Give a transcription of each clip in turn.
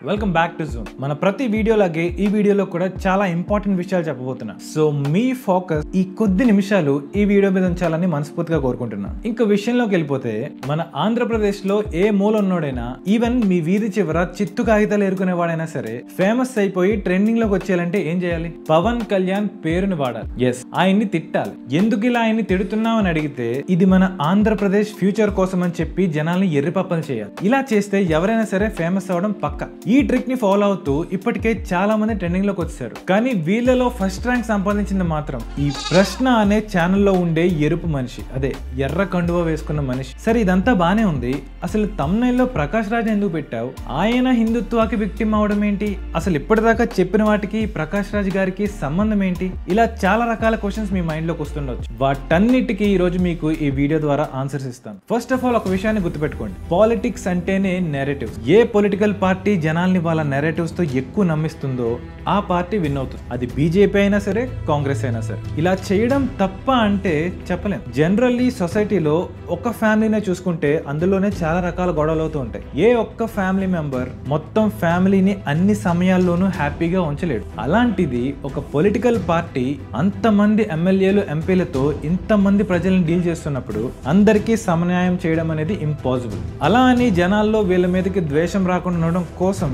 Welcome back to Zoom. మన ప్రతి వీడియోలాగే ఈ వీడియోలో కూడా చాలా ఇంపార్టెంట్ విషయాలు చెప్పబోతున్నా. సో మీ ఫోకస్ ఈ కొద్ది నిమిషాలు ఈ వీడియో మీద ఉంచాలని మనస్ఫూర్తిగా కోరుకుంటున్నా. ఇంకా విషయంలోకి వెళ్ళిపోతే, మన ఆంధ్రప్రదేశ్ లో ఏ మూల ఉన్నోడైనా, ఈవెన్ మీ వీధి చివర చిత్తు కాగితాలు ఏరుకునేవాడైనా సరే ఫేమస్ అయిపోయి ట్రెండింగ్ లోకి వచ్చేయాలంటే ఏం చేయాలి? పవన్ కళ్యాణ్ పేరుని వాడాలి. ఎస్, ఆయన్ని తిట్టాలి. ఎందుకు ఇలా ఆయన్ని తిడుతున్నావు అని అడిగితే, ఇది మన ఆంధ్రప్రదేశ్ ఫ్యూచర్ కోసం అని చెప్పి జనాల్ని ఎర్రిపప్పలు చేయాలి. ఇలా చేస్తే ఎవరైనా సరే ఫేమస్ అవడం పక్క. ఈ ట్రిక్ ని ఫాలో అవుతూ ఇప్పటికే చాలా మంది ట్రెండింగ్ లోకి వచ్చారు. కానీ వీళ్ళలో ఫస్ట్ ర్యాంక్ సంపాదించింది మాత్రం ఈ ప్రశ్న అనే ఛానల్లో ఉండే ఎరుపు మనిషి, అదే ఎర్ర కండువ వేసుకున్న మనిషి. సరే, ఇదంతా బానే ఉంది. అసలు తమ్నైల్ లో ప్రకాష్ రాజ్ ఎందుకు పెట్టావు? ఆయన హిందుత్వాకి విక్టిమ్ అవడం ఏంటి? అసలు ఇప్పటిదాకా చెప్పిన వాటికి ప్రకాష్ రాజ్ గారికి సంబంధం ఏంటి? ఇలా చాలా రకాల క్వశ్చన్స్ మీ మైండ్ లోకి వస్తుండొచ్చు. వాటన్నిటికీ ఈ రోజు మీకు ఈ వీడియో ద్వారా ఆన్సర్స్ ఇస్తాను. ఫస్ట్ ఆఫ్ ఆల్, ఒక విషయాన్ని గుర్తుపెట్టుకోండి. పాలిటిక్స్ అంటేనే నెరేటివ్స్. ఏ పొలిటికల్ పార్టీ జనాల్ని వాళ్ళ నెరేటివ్స్ తో ఎక్కువ నమ్మిస్తుందో ఆ పార్టీ విన్ అవుతుంది. అది బీజేపీ అయినా సరే, కాంగ్రెస్ అయినా సరే. ఇలా చేయడం తప్ప అంటే చెప్పలేం. జనరల్లీ సొసైటీలో ఒక ఫ్యామిలీనే చూసుకుంటే అందులోనే చాలా రకాల గొడవలు అవుతూ ఉంటాయి. ఏ ఒక్క ఫ్యామిలీ మెంబర్ మొత్తం ఫ్యామిలీని అన్ని సమయాల్లోనూ హ్యాపీగా ఉంచలేడు. అలాంటిది ఒక పొలిటికల్ పార్టీ అంతమంది ఎమ్మెల్యేలు, ఎంపీలతో ఇంతమంది ప్రజలను డీల్ చేస్తున్నప్పుడు అందరికీ సమన్యాయం చేయడం అనేది ఇంపాసిబుల్. అలా అని జనాల్లో వీళ్ళ మీదకి ద్వేషం రాకుండా ఉండడం కోసం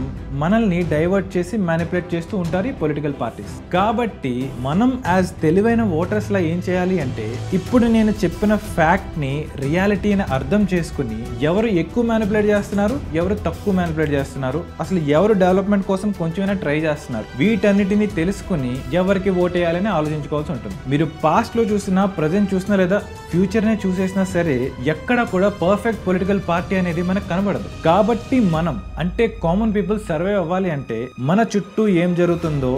మనల్ని డైవర్ట్ చేసి మ్యానిపులేట్ చేస్తూ ఉంటారు ఈ పొలిటికల్ పార్టీస్. కాబట్టి మనం యాజ్ తెలివైన ఓటర్స్ లా ఏం చేయాలి అంటే, ఇప్పుడు నేను చెప్పిన ఫ్యాక్ట్ ని, రియాలిటీని అర్థం చేసుకుని ఎవరు ఎక్కువ మ్యానిపులేట్ చేస్తున్నారు, ఎవరు తక్కువ మ్యానిపులేట్ చేస్తున్నారు, అసలు ఎవరు డెవలప్మెంట్ కోసం కొంచెమైనా ట్రై చేస్తున్నారు, వీటన్నిటిని తెలుసుకుని ఎవరికి ఓటేయాలని ఆలోచించుకోవాల్సి ఉంటుంది. మీరు పాస్ట్ లో చూసినా, ప్రజెంట్ చూసినా, లేదా ఫ్యూచర్ నే చూసేసినా సరే ఎక్కడ కూడా పర్ఫెక్ట్ పొలిటికల్ పార్టీ అనేది మనకు కనబడదు. కాబట్టి మనం అంటే కామన్ పీపుల్ సర్వైవ్ అవ్వాలి అంటే మన చుట్టూ ఏం జరుగుతుందో,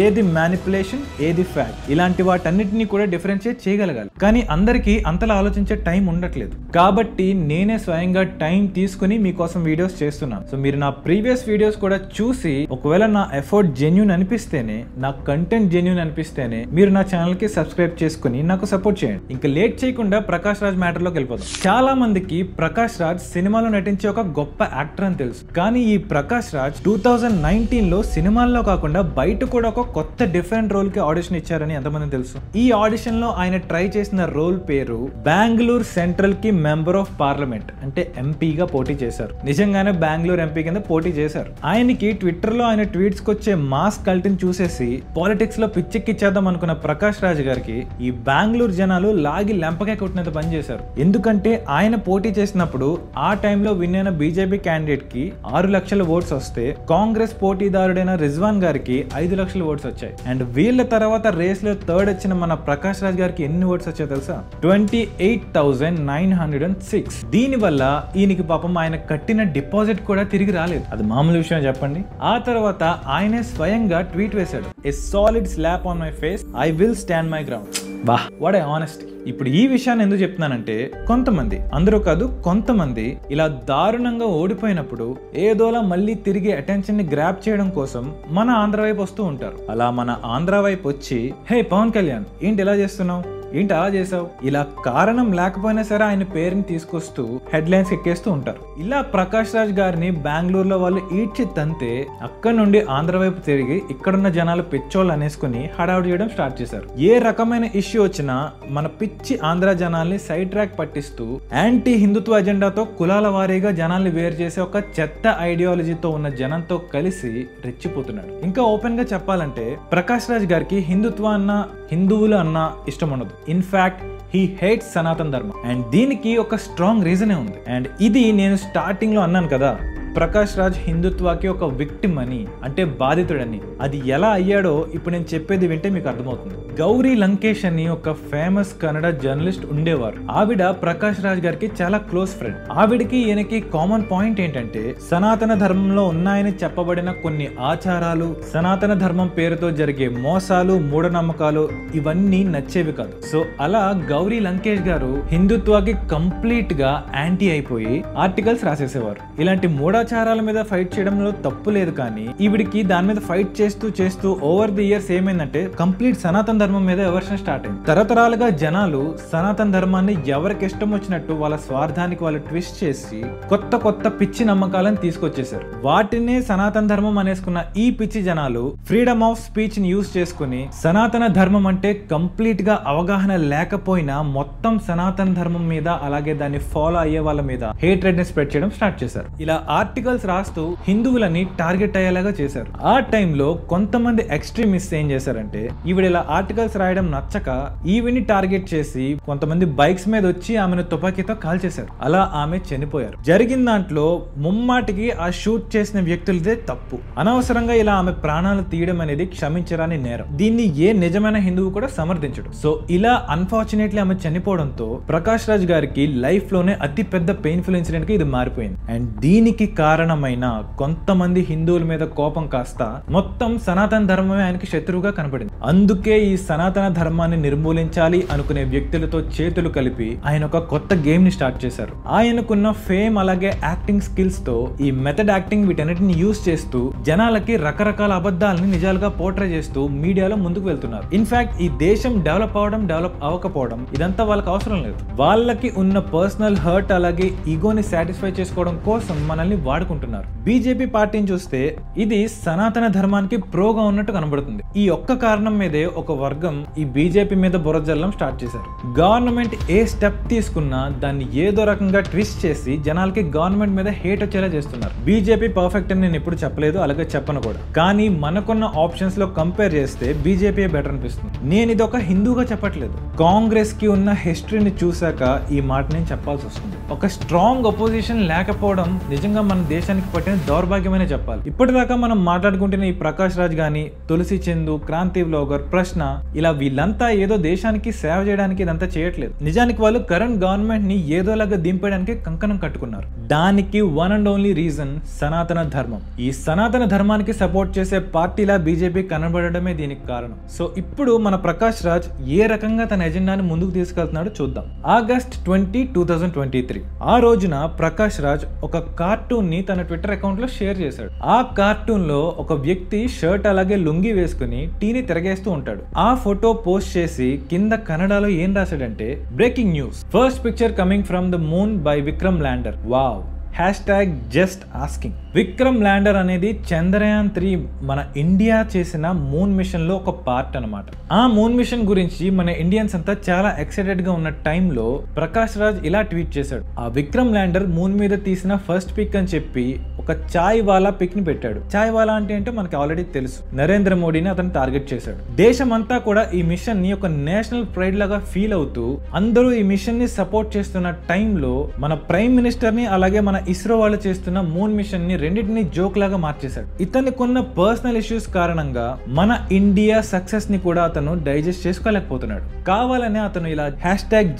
ఏది మ్యానిపులేషన్, ఏది ఫ్యాక్ట్, ఇలాంటి వాటన్నిటిని కూడా డిఫరెన్షియేట్ చేయగలగాలి. కానీ అందరికీ అంతలా ఆలోచించే టైం ఉండట్లేదు. కాబట్టి నేనే స్వయంగా టైం తీసుకుని మీకోసం వీడియోస్ చేస్తున్నాను. సో మీరు నా ప్రీవియస్ వీడియోస్ కూడా చూసి, ఒకవేళ నా ఎఫర్ట్ జెన్యూన్ అనిపిస్తేనే, నా కంటెంట్ జెన్యూన్ అనిపిస్తేనే మీరు నా ఛానల్ కి సబ్స్క్రైబ్ చేసుకుని నాకు సపోర్ట్ చేయండి. ఇంకా లేట్ చేయకుండా ప్రకాష్ రాజ్ మ్యాటర్ లోకి వెళ్ళిపోదాం. చాలా మందికి ప్రకాష్ రాజ్ సినిమాలో నటించే ఒక గొప్ప యాక్టర్ అని తెలుసు. కానీ ఈ ప్రకాష్ రాజ్ 2019 లో సినిమాల్లో కాకుండా బయట కూడా ఒక కొత్త డిఫరెంట్ రోల్ కి ఆడిషన్ ఇచ్చారని ఎంతమంది తెలుసు? ఈ ఆడిషన్ లో ఆయన ట్రై చేసిన రోల్ పేరు బెంగళూరు సెంట్రల్ కి మెంబర్ ఆఫ్ పార్లమెంట్, అంటే ఎంపీగా పోటీ చేశారు. నిజంగానే బెంగళూరు ఎంపీ కింద పోటీ చేశారు. ఆయనకి ట్విట్టర్ లో ఆయన ట్వీట్స్ కి వచ్చే మాస్ కల్టిని చూసేసి పాలిటిక్స్ లో పిచ్చెక్కిచ్చేద్దాం అనుకున్న ప్రకాష్ రాజ్ గారికి ఈ బెంగళూరు జనాలు లాగి లెంపకాయ కొట్టినంత పని చేశారు. ఎందుకంటే ఆయన పోటీ చేసినప్పుడు ఆ టైంలో విన్ అయిన బీజేపీ క్యాండిడేట్ కి 6 లక్షల ఓట్స్ వస్తే, కాంగ్రెస్ పోటీదారుడైన రిజ్వాన్ గారికి 5 లక్షల ఓట్స్ వచ్చాయి. అండ్ వీళ్ళ తర్వాత రేస్ లో థర్డ్ వచ్చిన మన ప్రకాష్ రాజ్ గారికి ఎన్ని ఓట్స్ వచ్చాయో తెలుసా? 28,906. దీని వల్ల ఈయనకి పాపం ఆయన కట్టిన డిపాజిట్ కూడా తిరిగి రాలేదు. అది మామూలు విషయం చెప్పండి. ఆ తర్వాత ఆయనే స్వయంగా ట్వీట్ వేశాడు, a solid slab on my face, I will stand my ground. వాహ్, వాట్ ఏ ఆనెస్టీ. ఇప్పుడు ఈ విషయాన్ని ఎందుకు చెప్తున్నానంటే, కొంతమంది, అందరూ కాదు కొంతమంది, ఇలా దారుణంగా ఓడిపోయినప్పుడు ఏదోలా మళ్ళీ తిరిగి అటెన్షన్ ని గ్రాప్ చేయడం కోసం మన ఆంధ్ర వైపు వస్తూ ఉంటారు. అలా మన ఆంధ్ర వైపు వచ్చి, హే పవన్ కళ్యాణ్, ఏంటి ఎలా చేస్తున్నావు, ఏంటి అలా చేసావు, ఇలా కారణం లేకపోయినా సరే ఆయన పేరుని తీసుకొస్తూ హెడ్లైన్స్ ఎక్కేస్తూ ఉంటారు. ఇలా ప్రకాష్ రాజ్ గారిని బెంగళూరులో వాళ్ళు ఈడ్చి తంతే అక్కడి నుండి ఆంధ్ర వైపు తిరిగి ఇక్కడున్న జనాలు పిచ్చోళ్ళు అనేసుకుని హడావుడి చేయడం స్టార్ట్ చేశారు. ఏ రకమైన ఇష్యూ వచ్చినా మన పిచ్చి ఆంధ్ర జనాల్ని సైడ్ ట్రాక్ పట్టిస్తూ యాంటీ హిందుత్వ ఎజెండాతో కులాల వారీగా జనాల్ని వేరు చేసే ఒక చెత్త ఐడియాలజీతో ఉన్న జనంతో కలిసి రెచ్చిపోతున్నాడు. ఇంకా ఓపెన్ గా చెప్పాలంటే ప్రకాష్ రాజ్ గారికి హిందుత్వ అన్న, హిందువులు అన్న ఇష్టం ఉండదు. ఇన్ఫాక్ట్ హీ హేట్స్ సనాతన ధర్మ. అండ్ దీనికి ఒక స్ట్రాంగ్ రీజనే ఉంది. అండ్ ఇది నేను స్టార్టింగ్ లో అన్నాను కదా, ప్రకాష్ రాజ్ హిందుత్వాకి ఒక విక్టిమ్ అని, అంటే బాధితుడని. అది ఎలా అయ్యాడో ఇప్పుడు నేను చెప్పేది వింటే మీకు అర్థమవుతుంది. గౌరీ లంకేష్ అని ఒక ఫేమస్ కన్నడ జర్నలిస్ట్ ఉండేవారు. ఆవిడ ప్రకాష్ రాజ్ గారికి చాలా క్లోజ్ ఫ్రెండ్. ఆవిడకి ఈయనకి కామన్ పాయింట్ ఏంటంటే, సనాతన ధర్మంలో ఉన్నాయని చెప్పబడిన కొన్ని ఆచారాలు, సనాతన ధర్మం పేరుతో జరిగే మోసాలు, మూఢనమ్మకాలు ఇవన్నీ నచ్చేవి కాదు. సో అలా గౌరీ లంకేష్ గారు హిందుత్వాకి కంప్లీట్ గా యాంటీ అయిపోయి ఆర్టికల్స్ రాసేసేవారు. ఇలాంటి మూఢ అత్యాచారాల మీద ఫైట్ చేయడంలో తప్పు లేదు, కానీ ఈవిడికి దాని మీద ఫైట్ చేస్తూ చేస్తూ ఓవర్ ది ఇయర్స్ ఏమైందంటే కంప్లీట్ సనాతన ధర్మం మీద ఎవర్షన్ స్టార్ట్ అయింది. తరతరాలుగా జనాలు సనాతన ధర్మాన్ని ఎవరికి ఇష్టం వచ్చినట్టు వాళ్ళ స్వార్థానికి వాళ్ళు ట్విస్ట్ చేసి కొత్త కొత్త పిచ్చి నమ్మకాలను తీసుకొచ్చేసారు. వాటినే సనాతన ధర్మం అనేసుకున్న ఈ పిచ్చి జనాలు ఫ్రీడమ్ ఆఫ్ స్పీచ్ ని యూజ్ చేసుకుని సనాతన ధర్మం అంటే కంప్లీట్ గా అవగాహన లేకపోయినా మొత్తం సనాతన ధర్మం మీద అలాగే దాన్ని ఫాలో అయ్యే వాళ్ళ మీద హేట్రెడ్ ని స్ప్రెడ్ చేయడం స్టార్ట్ చేశారు. ఇలా ఆర్టికల్స్ రాస్తూ హిందువులని టార్గెట్ అయ్యేలాగా చేశారు. ఆ టైంలో కొంతమంది ఎక్స్ట్రీమిస్ట్ ఏం చేశారంటే ఈవిడ ఇలా ఆర్టికల్స్ రాయడం నచ్చక ఈవిని టార్గెట్ చేసి కొంతమంది బైక్స్ మీద వచ్చి ఆమెను తుపాకీతో కాల్చేశారు. అలా ఆమె చనిపోయారు. జరిగిన దాంట్లో ముమ్మాటికి ఆ షూట్ చేసిన వ్యక్తులదే తప్పు. అనవసరంగా ఇలా ఆమె ప్రాణాలు తీయడం అనేది క్షమించరాని నేరం. దీన్ని ఏ నిజమైన హిందువు కూడా సమర్థించడు. సో ఇలా అన్ఫార్చునేట్లీ ఆమె చనిపోవడంతో ప్రకాష్ రాజ్ గారికి లైఫ్ లోనే అతి పెద్ద పెయిన్ఫుల్ ఇన్సిడెంట్ కి ఇది మారిపోయింది. అండ్ దీనికి కారణమైన కొంతమంది హిందువుల మీద కోపం కాస్త మొత్తం సనాతన ధర్మమే ఆయనకి శత్రువుగా కనపడింది. అందుకే ఈ సనాతన ధర్మాన్ని నిర్మూలించాలి అనుకునే వ్యక్తులతో చేతులు కలిపి ఆయన ఒక కొత్త గేమ్ ని స్టార్ట్ చేశారు. ఆయనకున్న ఫేమ్ అలాగే యాక్టింగ్ స్కిల్స్ తో ఈ మెథడ్ యాక్టింగ్ వీటన్నిటిని యూజ్ చేస్తూ జనాలకి రకరకాల అబద్ధాలని నిజాలుగా పోర్ట్రే చేస్తూ మీడియాలో ముందుకు వెళ్తున్నారు. ఇన్ఫాక్ట్ ఈ దేశం డెవలప్ అవడం డెవలప్ అవ్వకపోవడం ఇదంతా వాళ్ళకి అవసరం లేదు. వాళ్ళకి ఉన్న పర్సనల్ హర్ట్ అలాగే ఈగోని సాటిస్ఫై చేసుకోవడం కోసం మనల్ని వాడుకుంటున్నారు. బీజేపీ పార్టీని చూస్తే ఇది సనాతన ధర్మానికి ప్రోగా ఉన్నట్టు కనబడుతుంది. ఈ ఒక్క కారణం మీదే ఒక వర్గం ఈ బీజేపీ మీద బురజల్లం స్టార్ట్ చేశారు. గవర్నమెంట్ ఏ స్టెప్ తీసుకున్నా దాన్ని ఏదో రకంగా ట్విస్ట్ చేసి జనాలకి గవర్నమెంట్ మీద హేట్ వచ్చేలా చేస్తున్నారు. బీజేపీ పర్ఫెక్ట్ అని నేను ఎప్పుడు చెప్పలేదు, అలాగే చెప్పను కూడా. కానీ మనకున్న ఆప్షన్స్ లో కంపేర్ చేస్తే బీజేపీ బెటర్ అనిపిస్తుంది. నేను ఇది ఒక హిందూగా చెప్పట్లేదు. కాంగ్రెస్ కి ఉన్న హిస్టరీని చూసాక ఈ మాట నేను చెప్పాల్సి వస్తుంది. ఒక స్ట్రాంగ్ అపోజిషన్ లేకపోవడం నిజంగా మన దేశానికి పట్టిన దౌర్భాగ్యమనే చెప్పాలి. ఇప్పటిదాకా మనం మాట్లాడుకుంటున్న ఈ ప్రకాష్ రాజ్ గాని, తులసి చందు, క్రాంతి వ్లాగర్, ప్రశ్న ఇలా వీళ్ళంతా ఏదో దేశానికి సేవ చేయడానికి ఇదంతా చేయట్లేదు. నిజానికి వాళ్ళు కరెంట్ గవర్నమెంట్ ని ఏదోలాగా దింపేయడానికి కంకణం కట్టుకున్నారు. దానికి వన్ అండ్ ఓన్లీ రీజన్ సనాతన ధర్మం. ఈ సనాతన ధర్మానికి సపోర్ట్ చేసే పార్టీలా బీజేపీ కనబడడమే దీనికి కారణం. సో ఇప్పుడు మన ప్రకాష్ రాజ్ ఏ రకంగా తన ఎజెండాని ముందుకు తీసుకెళ్తున్నాడో చూద్దాం. ఆగస్ట్ 20, 2023 ఆ రోజున ప్రకాష్ రాజ్ ఒక కార్టూన్ ని తన ట్విట్టర్ అకౌంట్ లో షేర్ చేశాడు. ఆ కార్టూన్ లో ఒక వ్యక్తి షర్ట్ అలాగే లుంగి వేసుకుని టీని తిరగేస్తూ ఉంటాడు. ఆ ఫోటో పోస్ట్ చేసి కింద కన్నడలో ఏం రాశాడంటే, breaking news, first picture coming from the moon by Vikram lander, wow, #just asking. Vikram lander అనేది చంద్రయాన్ 3 మన ఇండియా చేసిన మూన్ మిషన్ లో ఒక పార్ట్ అన్నమాట. ఆ మూన్ మిషన్ గురించి మన ఇండియన్స్ అంతా చాలా ఎక్సైటెడ్ గా ఉన్న టైంలో ప్రకాష్ రాజ్ ఇలా ట్వీట్ చేశాడు. ఆ విక్రమ్ ల్యాండర్ మూన్ మీద తీసిన ఫస్ట్ పిక్ అని చెప్పి ఒక చాయ్ వాలా పిక్ ని పెట్టాడు. చాయ్ వాలా అంటే మనకి ఆల్రెడీ తెలుసు, నరేంద్ర మోడీని అతను టార్గెట్ చేశాడు. దేశమంతా కూడా ఈ మిషన్ ని ఒక నేషనల్ ప్రైడ్ లాగా ఫీల్ అవుతూ అందరూ ఈ మిషన్ ని సపోర్ట్ చేస్తున్న టైంలో మన ప్రైమ్ మినిస్టర్ ని అలాగే మన ఇస్రో వాళ్ళు చేస్తున్న మూన్ మిషన్ ని రెండింటిని జోక్ లాగా మార్చేశాడు. ఇతనికి ఉన్న పర్సనల్ ఇష్యూస్ కారణంగా మన ఇండియా సక్సెస్ ని కూడా అతను డైజెస్ట్ చేసుకోలేకపోతున్నాడు. కావాలనే అతను ఇలా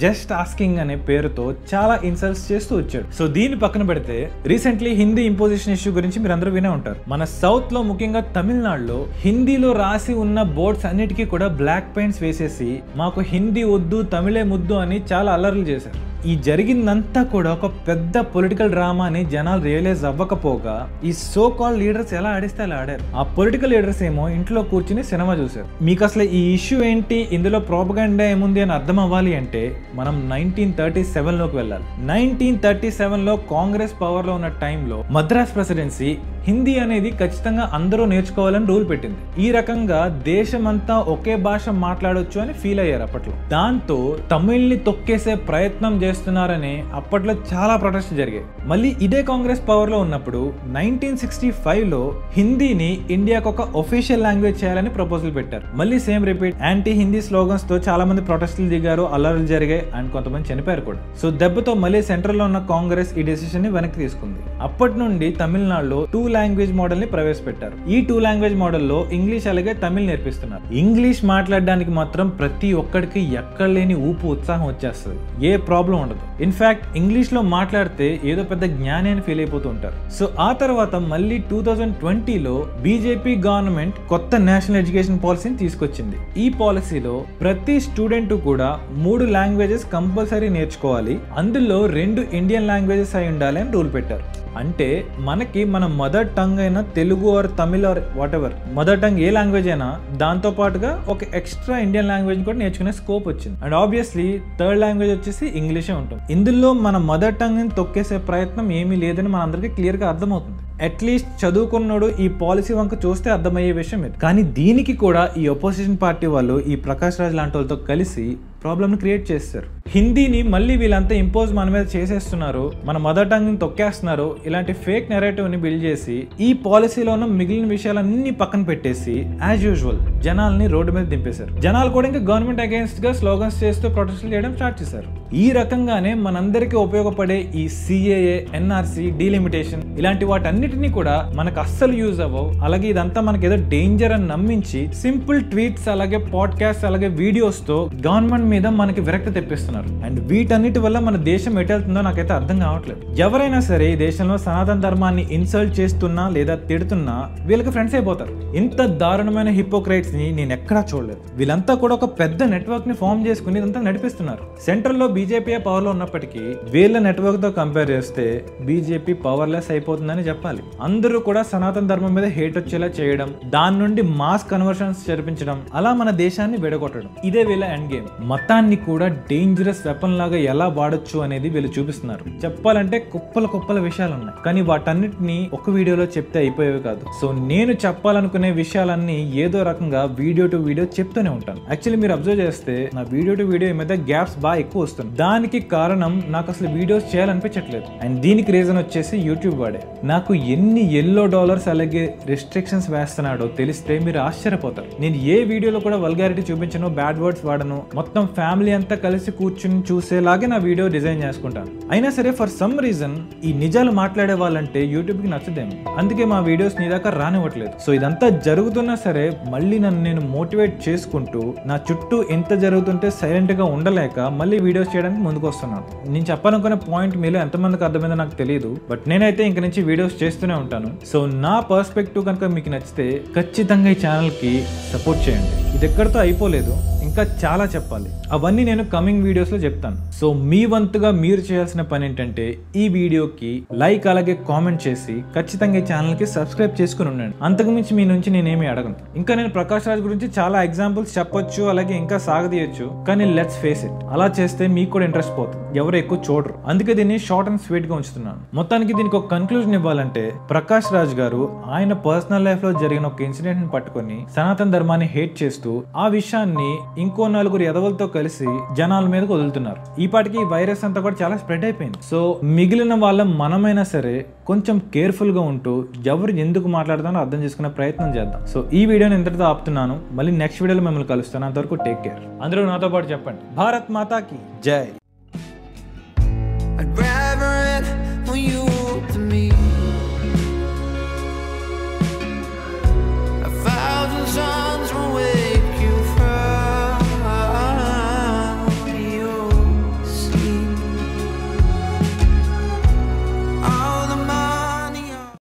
#just asking అనే పేరుతో చాలా ఇన్సల్ట్స్ చేస్తూ వచ్చాడు. సో దీన్ని పక్కన పెడితే రీసెంట్లీ హిందీ ఇంపోజిషన్ ఇష్యూ గురించి మీరు అందరూ వినే ఉంటారు. మన సౌత్ లో ముఖ్యంగా తమిళనాడులో హిందీలో రాసి ఉన్న బోర్డ్స్ అన్నిటికీ కూడా బ్లాక్ పెయింట్స్ వేసేసి మాకు హిందీ వద్దు తమిళే ముద్దు అని చాలా అల్లర్లు చేశారు. ఈ జరిగిందంతా కూడా ఒక పెద్ద పొలిటికల్ డ్రామా అని జనాలు రియలైజ్ అవ్వకపోగా ఈ సో కాల్డ్ లీడర్స్ ఎలా ఆడిస్తే అలా ఆడారు. ఆ పొలిటికల్ లీడర్స్ ఏమో ఇంట్లో కూర్చుని సినిమా చూశారు. మీకు అసలు ఈ ఇష్యూ ఏంటి, ఇందులో ప్రోపగండా ఏముంది అని అర్థం అవ్వాలి అంటే మనం 1937 లోకి వెళ్ళాలి. 1937 లో కాంగ్రెస్ పవర్ లో ఉన్న టైంలో మద్రాస్ ప్రెసిడెన్సీ హిందీ అనేది ఖచ్చితంగా అందరూ నేర్చుకోవాలని రూల్ పెట్టింది. ఈ రకంగా దేశమంతా ఒకే భాష మాట్లాడొచ్చు అని ఫీల్ అయ్యారు అప్పట్లో. దాంతో తమిళ్ని తొక్కేసే ప్రయత్నం చేస్తున్నారని అప్పట్లో చాలా ప్రొటెస్ట్ జరిగాయి. మళ్ళీ ఇదే కాంగ్రెస్ పవర్ లో ఉన్నప్పుడు 1965 లో హిందీని ఇండియాకు ఒక ఒఫీషియల్ లాంగ్వేజ్ చేయాలని ప్రపోజల్ పెట్టారు. మళ్ళీ same repeat, anti Hindi slogans తో చాలా మంది ప్రొటెస్టులు దిగారు, అల్లర్లు జరిగాయి అండ్ కొంతమంది చనిపోయారు కూడా. సో దెబ్బతో మళ్ళీ సెంట్రల్ లో ఉన్న కాంగ్రెస్ ఈ డెసిషన్ ని వెనక్కి తీసుకుంది. అప్పటి నుండి తమిళనాడులో 2 లాంగ్వేజ్ మోడల్ ని ప్రవేశపెట్టారు. ఈ 2 లాంగ్వేజ్ మోడల్లో ఇంగ్లీష్ అలాగే తమిళ్ నేర్పిస్తున్నారు. ఇంగ్లీష్ మాట్లాడడానికి మాత్రం ప్రతి ఒక్కడికి ఎక్కడ లేని ఊపు ఉత్సాహం వచ్చేస్తుంది, ఏ ప్రాబ్లం ఉండదు. ఇన్ఫాక్ట్ ఇంగ్లీష్ లో మాట్లాడితే ఏదో పెద్ద జ్ఞాని అని ఫీల్ అయిపోతూ ఉంటారు. సో ఆ తర్వాత మళ్ళీ 2020లో బీజేపీ గవర్నమెంట్ కొత్త నేషనల్ ఎడ్యుకేషన్ పాలసీని తీసుకొచ్చింది. ఈ పాలసీలో ప్రతి స్టూడెంట్ కూడా 3 లాంగ్వేజెస్ కంపల్సరీ నేర్చుకోవాలి, అందులో 2 ఇండియన్ లాంగ్వేజెస్ అయి ఉండాలి అని రూల్ పెట్టారు. అంటే మనకి మన మదర్ టంగ్ అయినా Telugu or Tamil or whatever mother tongue ఏ లాంగ్వేజ్ అయినా దాంతో పాటుగా ఒక ఎక్స్ట్రా ఇండియన్ లాంగ్వేజ్ కూడా నేర్చుకునే స్కోప్ వచ్చింది. అండ్ ఆబ్వియస్లీ థర్డ్ లాంగ్వేజ్ వచ్చేసి ఇంగ్లీషే ఉంటుంది. ఇందులో మన మదర్ టంగ్ ని తొక్కేసే ప్రయత్నం ఏమీ లేదని మనందరికీ క్లియర్ గా అర్థమవుతుంది. అట్లీస్ట్ చదువుకున్నాడు ఈ పాలసీ వంక చూస్తే అర్థమయ్యే విషయం ఇది. కానీ దీనికి కూడా ఈ అపోజిషన్ పార్టీ వాళ్ళు ఈ ప్రకాష్ రాజ్ లాంటి వాళ్ళతో కలిసి ప్రాబ్లమ్ ని క్రియేట్ చేస్తారు. హిందీని మళ్ళీ వీళ్ళంతా ఇంపోజ్ మన మీద చేసేస్తున్నారు, మన మదర్ టంగ్ ని తొక్కేస్తున్నారు, ఇలాంటి ఫేక్ నెరేటివ్ ని బిల్డ్ చేసి ఈ పాలసీలో ఉన్న మిగిలిన విషయాలన్నీ పక్కన పెట్టేసి యాజ్ యూజువల్ జనాల్ని రోడ్డు మీద దింపేశారు. జనాలు కూడా ఇంకా గవర్నమెంట్ అగేన్స్ట్ గా స్లోగన్స్ చేస్తూ ప్రొటెస్టులు చేయడం స్టార్ట్ చేశారు. ఈ రకంగానే మనందరికీ ఉపయోగపడే ఈ సిఏఏ, ఎన్ఆర్సీ, డీలిమిటేషన్ ఇలాంటి వాటన్నిటినీ కూడా మనకు అస్సలు యూజ్ అవ్వవు. అలాగే ఇదంతా మనకి ఏదో డేంజర్ అని నమ్మించి సింపుల్ ట్వీట్స్, అలాగే పాడ్కాస్ట్, అలాగే వీడియోస్ తో గవర్నమెంట్ మీద మనకి విరక్తి తెప్పిస్తున్నారు. అండ్ వీటన్నిటి వల్ల మన దేశం ఎటెళ్తుందో నాకైతే అర్థం కావట్లేదు. ఎవరైనా సరే ఈ దేశంలో సనాతన ధర్మాన్ని ఇన్సల్ట్ చేస్తున్నా లేదా తిడుతున్నా వీళ్ళకి ఫ్రెండ్స్ అయిపోతారు. ఇంత దారుణమైన హిపోక్రైట్స్ ని నేను ఎక్కడా చూడలేదు. వీళ్ళంతా కూడా ఒక పెద్ద నెట్వర్క్ ని ఫామ్ చేసుకుని ఇదంతా నడిపిస్తున్నారు. సెంట్రల్ లో బీజేపీ పవర్ లో ఉన్నప్పటికీ వీళ్ళ నెట్వర్క్ తో కంపేర్ చేస్తే బీజేపీ పవర్లెస్ అయిపోతుందని చెప్పాలి. అందరూ కూడా సనాతన ధర్మం మీద హేట్ వచ్చేలా చేయడం, దాని నుండి మాస్ కన్వర్షన్స్ జరిపించడం, అలా మన దేశాన్ని విడగొట్టడం, ఇదే వీళ్ళ ఎండ్ గేమ్. మతాన్ని కూడా డేంజరస్ వెపన్ లాగా ఎలా వాడొచ్చు అనేది వీళ్ళు చూపిస్తున్నారు. చెప్పాలంటే కుప్పల విషయాలు ఉన్నాయి, కానీ వాటన్నిటిని ఒక వీడియోలో చెప్తే అయిపోయేవి కాదు. సో నేను చెప్పాలనుకునే విషయాలన్నీ ఏదో రకంగా వీడియో టు వీడియో చెప్తూనే ఉంటాను. యాక్చువల్లీ మీరు అబ్జర్వ్ చేస్తే నా వీడియో టు వీడియో ఈ మధ్య గ్యాప్స్ బాగా ఎక్కువ వస్తుంది. దానికి కారణం నాకు అసలు వీడియోస్ చేయాలనిపించట్లేదు. అండ్ దీనికి రీజన్ వచ్చేసి యూట్యూబ్ వాడే. నాకు ఎన్ని $10 అలాగే రిస్ట్రిక్షన్స్ వేస్తున్నాడో తెలిస్తే మీరు ఆశ్చర్యపోతారు. నేను ఏ వీడియోలో కూడా వల్గారిటీ చూపించను, బ్యాడ్ వర్డ్స్ వాడను, మొత్తం ఫ్యామిలీ అంతా కలిసి కూర్చుని చూసేలాగే నా వీడియో డిజైన్ చేసుకుంటాను. అయినా సరే ఫర్ సమ్ రీజన్ ఈ నిజాలు మాట్లాడే వాళ్ళంటే యూట్యూబ్ కి నచ్చదేమో, అందుకే మా వీడియోస్ నీ దాకా రానివ్వట్లేదు. సో ఇదంతా జరుగుతున్నా సరే మళ్ళీ నన్ను నేను మోటివేట్ చేసుకుంటూ నా చుట్టూ ఎంత జరుగుతుంటే సైలెంట్ గా ఉండలేక మళ్ళీ వీడియోస్ చేయడానికి ముందుకు వస్తున్నాను. నేను చెప్పాలనుకునే పాయింట్ మీలో ఎంతమందికి అర్థమైందో నాకు తెలియదు, బట్ నేనైతే ఇంక నుంచి వీడియోస్ చేస్తూనే ఉంటాను. సో నా పర్స్పెక్టివ్ కనుక మీకు నచ్చితే ఖచ్చితంగా ఈ ఛానల్ కి సపోర్ట్ చేయండి. ఇది ఎక్కడితో అయిపోలేదు, ఇంకా చాలా చెప్పాలి. అవన్నీ నేను కమింగ్ వీడియోస్ లో చెప్తాను. సో మీ వంతుగా మీరు చేయాల్సిన పని ఏంటంటే ఈ వీడియోకి లైక్ అలాగే కామెంట్ చేసి ఖచ్చితంగా ఈ ఛానల్ కి సబ్స్క్రైబ్ చేసుకుని ఉండండి. అంతకుమించి మీ నుంచి నేనేమి అడగను. ఇంకా నేను ప్రకాష్ రాజ్ గురించి చాలా ఎగ్జాంపుల్స్ చెప్పొచ్చు, అలాగే ఇంకా సాగదీయొచ్చు, కానీ లెట్స్ ఫేస్ ఇట్, అలా చేస్తే మీకు కూడా ఇంట్రెస్ట్ పోతుంది, ఎవరు ఎక్కువ చూడరు. అందుకే దీన్ని షార్ట్ అండ్ స్వీట్ గా ఉంచుతున్నాను. మొత్తానికి దీనికి ఒక కన్క్లూజన్ ఇవ్వాలంటే ప్రకాష్ రాజ్ గారు ఆయన పర్సనల్ లైఫ్ లో జరిగిన ఒక ఇన్సిడెంట్ ని పట్టుకొని సనాతన ధర్మాన్ని హేట్ చేస్తూ ఆ విషయాన్ని ఇంకో 4 ఎదవలతో కలిసి జనాల మీదకి వదులుతున్నారు. ఈ పాటికి ఈ వైరస్ అంతా కూడా చాలా స్ప్రెడ్ అయిపోయింది. సో మిగిలిన వాళ్ళ మనమైనా సరే కొంచెం కేర్ఫుల్ గా ఉంటూ ఎవరు ఎందుకు మాట్లాడతానో అర్థం చేసుకునే ప్రయత్నం చేద్దాం. సో ఈ వీడియోని ఇంతటితో ఆపుతున్నాను. మళ్ళీ నెక్స్ట్ వీడియోలో మిమ్మల్ని కలుస్తాను. అంతవరకు టేక్ కేర్. అందరూ నాతో పాటు చెప్పండి, భారత్ మాతాకి జై.